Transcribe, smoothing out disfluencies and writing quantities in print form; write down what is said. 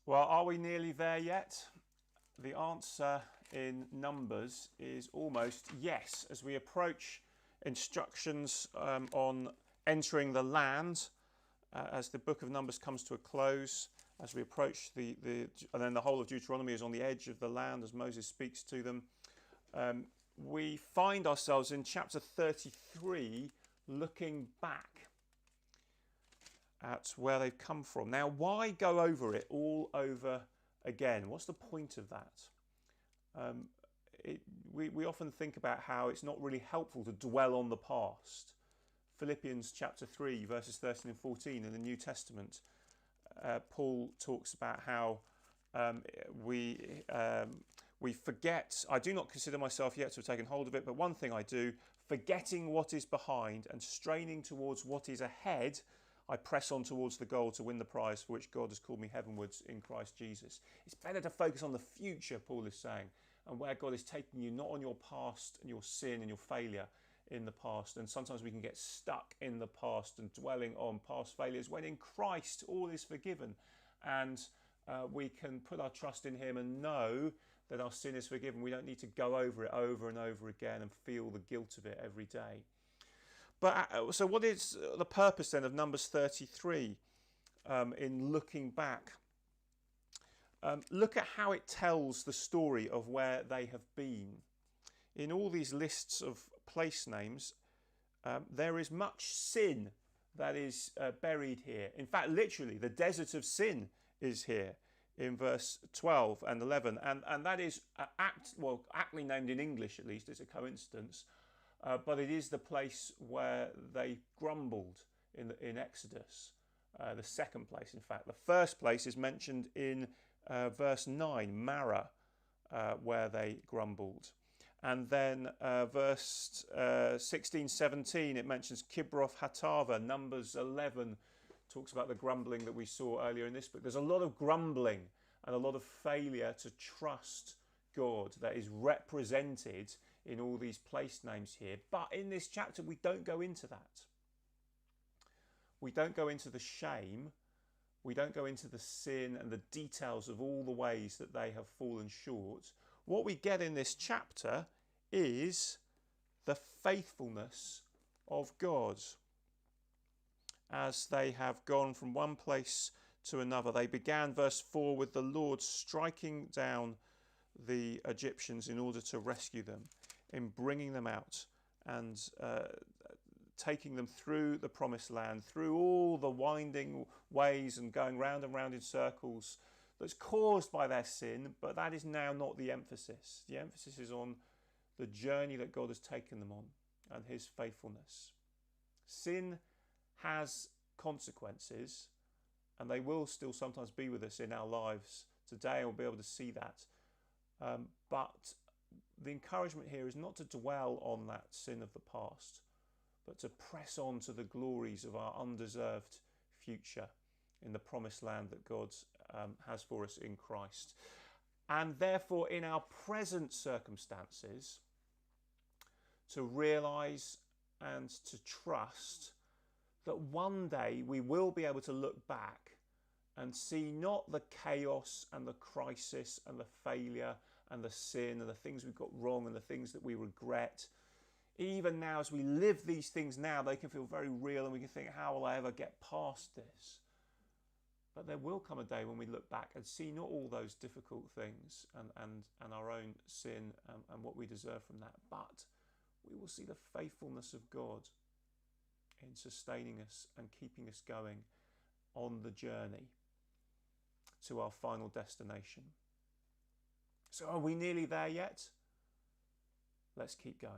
Well, are we nearly there yet? The answer in Numbers is almost yes. As we approach instructions on entering the land, as the book of Numbers comes to a close, as we approach and then the whole of Deuteronomy is on the edge of the land as Moses speaks to them, we find ourselves in chapter 33 looking back at where they've come from. Now, why go over it all over again? What's the point of that? We often think about how it's not really helpful to dwell on the past. Philippians chapter 3, verses 13 and 14 in the New Testament, Paul talks about how we forget. I do not consider myself yet to have taken hold of it, but one thing I do, forgetting what is behind and straining towards what is ahead, I press on towards the goal to win the prize for which God has called me heavenwards in Christ Jesus. It's better to focus on the future, Paul is saying, and where God is taking you, not on your past and your sin and your failure in the past. And sometimes we can get stuck in the past and dwelling on past failures when in Christ all is forgiven. And we can put our trust in him and know that our sin is forgiven. We don't need to go over it over and over again and feel the guilt of it every day. But so what is the purpose then of Numbers 33 in looking back? Look at how it tells the story of where they have been. In all these lists of place names, there is much sin that is buried here. In fact, literally, the desert of sin is here in verse 12 and 11. And that is aptly named in English, at least. It's a coincidence. But it is the place where they grumbled in Exodus. The second place, in fact. The first place is mentioned in verse 9, Marah, where they grumbled. And then verse 16, 17, it mentions Kibroth Hattaavah. Numbers 11 talks about the grumbling that we saw earlier in this book. There's a lot of grumbling and a lot of failure to trust God that is represented in all these place names here. But in this chapter, we don't go into that. We don't go into the shame. We don't go into the sin and the details of all the ways that they have fallen short. What we get in this chapter is the faithfulness of God. As they have gone from one place to another. They began, verse 4, with the Lord striking down the Egyptians in order to rescue them, in bringing them out and taking them through the promised land, through all the winding ways and going round and round in circles that's caused by their sin, but that is now not the emphasis. The emphasis is on the journey that God has taken them on and his faithfulness. Sin has consequences, and they will still sometimes be with us in our lives today, and we'll be able to see that. But the encouragement here is not to dwell on that sin of the past, but to press on to the glories of our undeserved future in the promised land that God has for us in Christ. And therefore, in our present circumstances, to realise and to trust that one day we will be able to look back and see not the chaos and the crisis and the failure and the sin and the things we've got wrong and the things that we regret. Even now, as we live these things now, they can feel very real and we can think, how will I ever get past this? But there will come a day when we look back and see not all those difficult things and our own sin and what we deserve from that, but we will see the faithfulness of God in sustaining us and keeping us going on the journey to our final destination. So are we nearly there yet? Let's keep going.